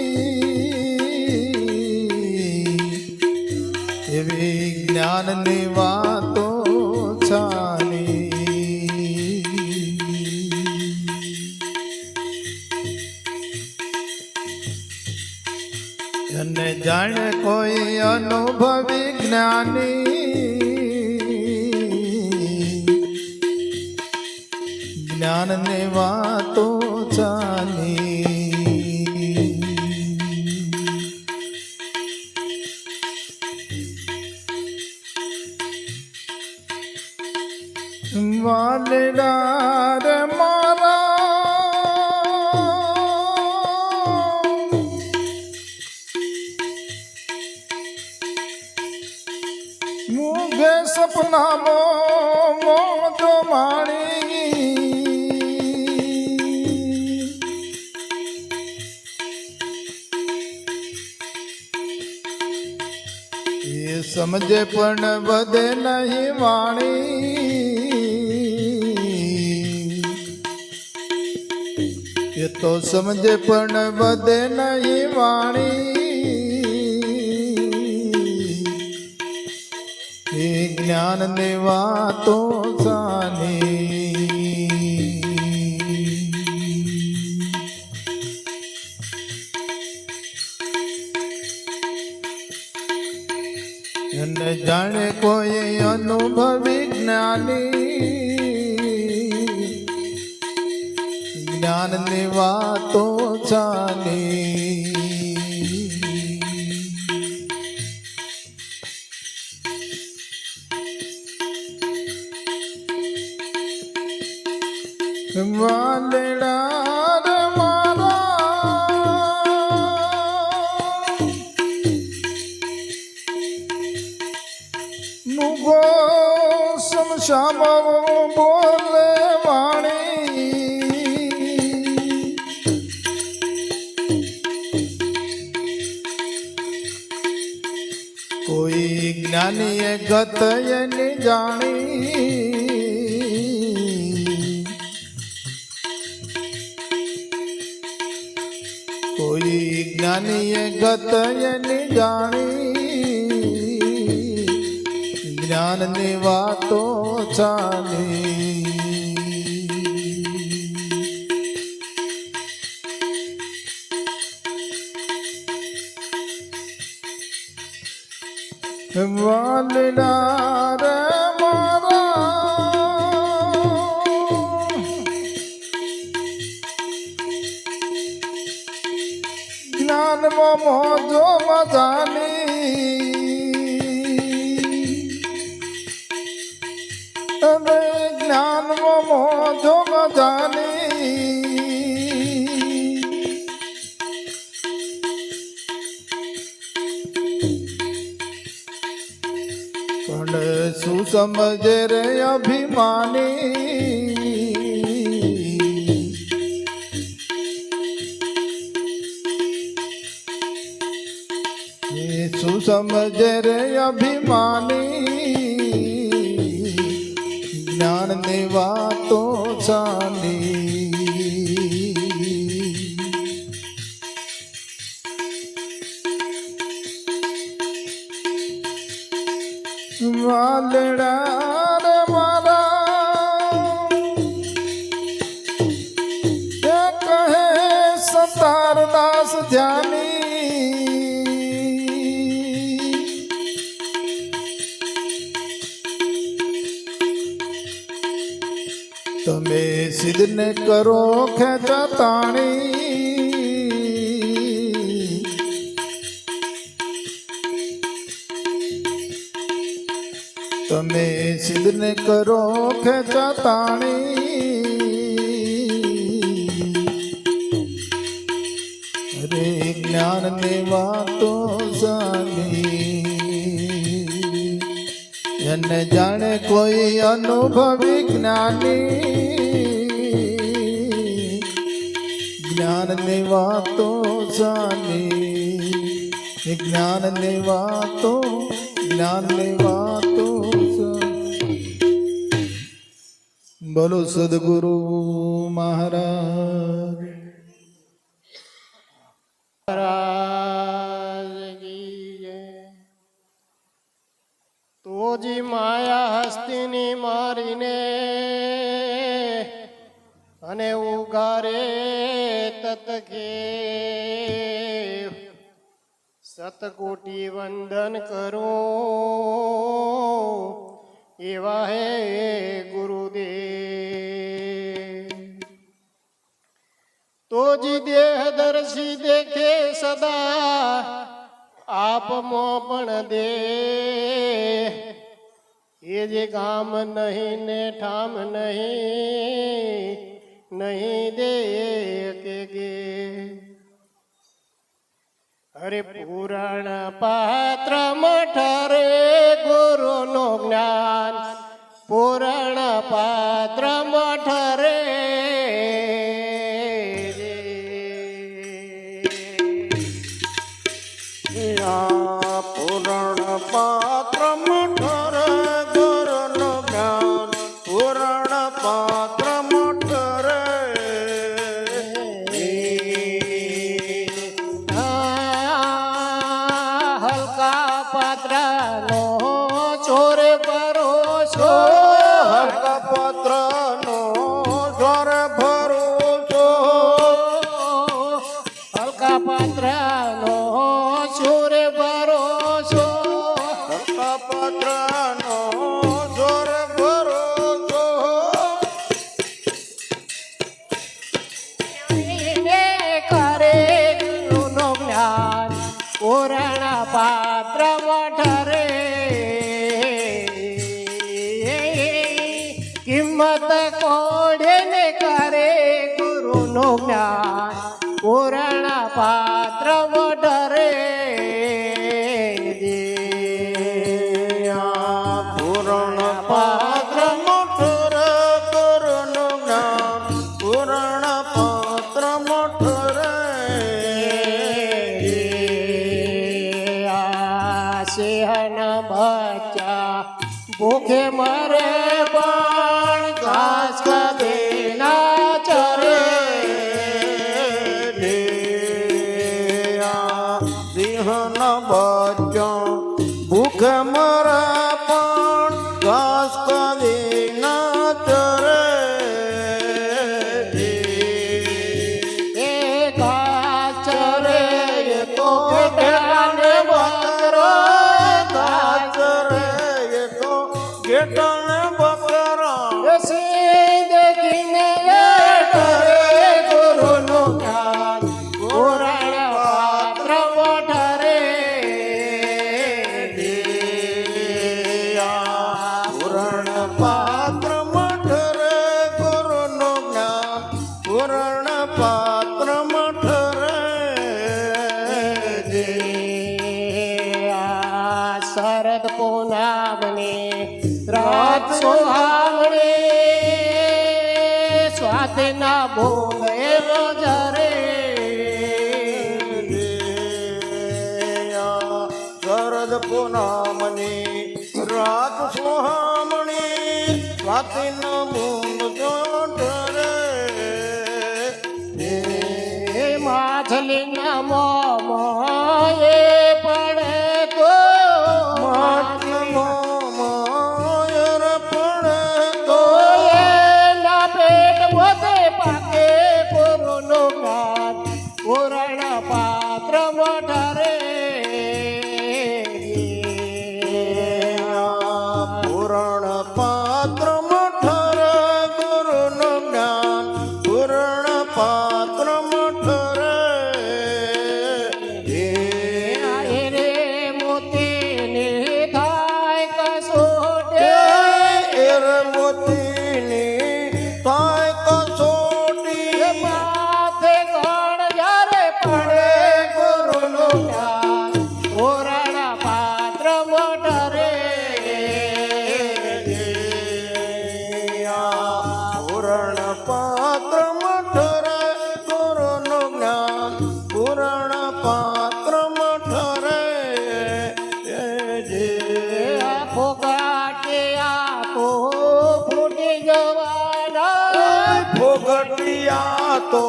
એવી જ્ઞાનની વાતો છાની એને જાણે કોઈ અનુભવી જ્ઞાની જ્ઞાનની વાતો છાની વાલડા રે મારા મુગે સપનામાં મોજો માણી એ સમજે પણ વધે નહીં વાણી એ તો સમજે પણ વધે નહીં વાણી એ જ્ઞાનની વાતો સાની એને જાણે કોઈ અનુભવી જ્ઞાની જ્ઞાનની વાતો છાની વાલડા રે મારા મુગો સમશામાં બોલે વાણી કોઈ જ્ઞાનીએ ગત એની જાણી કોઈ જ્ઞાનીએ ગત એની જાણી જ્ઞાનની વાતો છાની વાલડા રે મારા જ્ઞાનમાં મોજો મજાની અને જ્ઞાનમાં મોજો મજાની પણ શું સમજે રે અભિમાની શું સમજે રે અભિમાની જ્ઞાનની વાતો છાની વાલડા રે મારા એ કહે સતારદાસ ધ્યાની તમે સિદ્ધને કરો ખેંચાતાણી તમે સિદ્ધને કરો ખેંચાતાણી જ્ઞાનની વાતો સાંભળી એને જાણે કોઈ અનુભવી જ્ઞાની જ્ઞાનની વાતો સાંભળી જ્ઞાનની વાતો બોલો સદગુરુ મહારાજ તોજી માયા હસ્તીની મારીને અને ઉગારે તતકે સતકોટી વંદન કરું એવા હે ગુરુદેવ તોજી દેહદર્શી દેખે સદા આપમો પણ દે એ જે ગામ નહીં ને ઠામ નહીં દે કે અરે પુરાણ પાત્ર મઠરે ગુરુનો જ્ઞાન પુરાણ પાત્ર મઠરે પુરાણ પાત્ર મઠરે ગુરુનો જ્ઞાન પુરાણ પાત્ર મઠરે હલકા પાત્રનો ચોર ભરોસો હલકા પાત્રનો ચોર ભરોસો હલકા પાત્રનો ચોર ભરોસો હલકા પાત્રનો ચોર ભરોસો એને કરે ગુરુનો જ્ઞાન પુરાણ પાત્ર મઠરે કિંમત કોડે ને કરે ગુરુનો જ્ઞાન પુરાણ પાત્ર મઠરે પુરાણ પાત્ર મઠરે ગુરુનો જ્ઞાન પુરાણ પાત્ર મઠરે સિંહના બચ્ચા ભૂખે મરે પણ ઘાસ કદે ના ચરે સિંહન બચ્ચો ભૂખ મરે પણ ઘાસ કદી ના ચરે એ ઘાસ ચરે એ તો ઘેટાને બકરો ઘાસ ચરે એ તો ઘેટાને બકરા સિંહ દેખીને એ ડરે ગુરુનું જ્ઞાન પુરાણ પાત્ર મઠરે પુરાણ પાત્ર મઠરે ગુરુનો જ્ઞાન પુરાણ પાત્ર મઠરે શરદ પૂનમની રાત સુહામણી સ્વાતિના ભૂમે નજરે શરદ પૂનમની રાત સુહામણી સ્વાતિના બૂંદ ચોંટરે એ માછલીના મોમાં એ પડે તો માયર પડે તો એના પેટ બધે પાકે ગુરુનું જ્ઞાન પુરાણ પાત્ર મઠરે પુરાણ પાત્ર મઠરે ગુરુનો જ્ઞાન પુરાણ પાત્ર મઠરે રે મોતીની થાય કસોટે એર મોતીની થાય કસોટી માથે ગણ જ્યારે પડે પાત્ર ઠરે આ ફોગાટિયા તો ફૂટી જવાના ફોગટિયા તો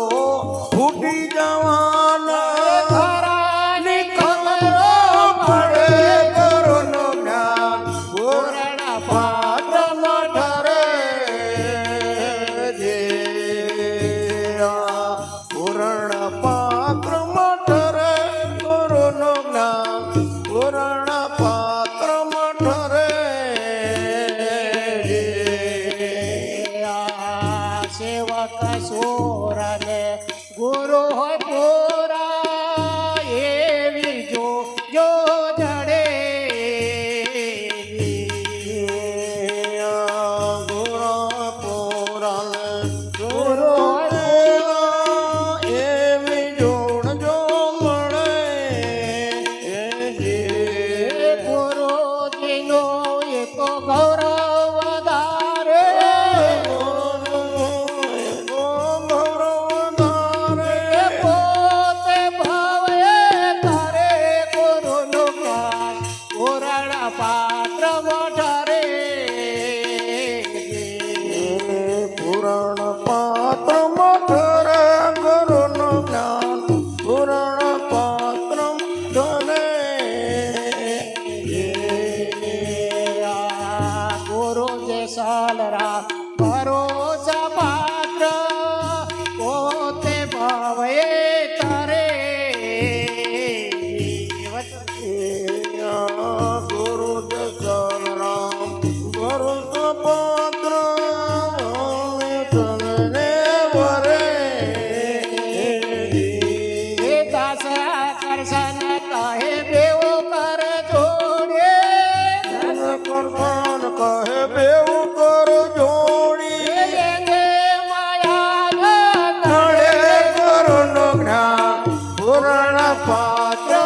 ફૂટી જવાના ખરાની ખબરો પડે પડે કરોનું જ્ઞાન પૂરણ પાત્ર ઠરે પૂરણ પાત્ર ઠરે કરોનું જ્ઞાન પૂરણ પાત્ર ઠરે સેવક સુરને ગુરુ હોય પૂરા એવી જો જડે ગુરુ પુરાણ ગુરુ એવી જોડ જો મળે ગુરુજીનો એ તો ગૌરવ વધારે એ પોતે ભાવે તારે ગુરુનું જ્ઞાન પૂરણ પાત્ર વધારે પુરાણ પાત્ર મઠરે ગુરુનું જ્ઞાન પુરાણ પાત્ર ધને ગુરુ જે સાલરા ભરોસા પાત્ર પોતે ભાવે તારે ગુરુ દશન રામ ભરત પાત્ર તને વરે એ દાસ કરશન કહે બેવો કર જોડે કરવાન કહે બેવું કર જોડી એને માયા નડે કરુણ જ્ઞાન પુરાણ પાત્ર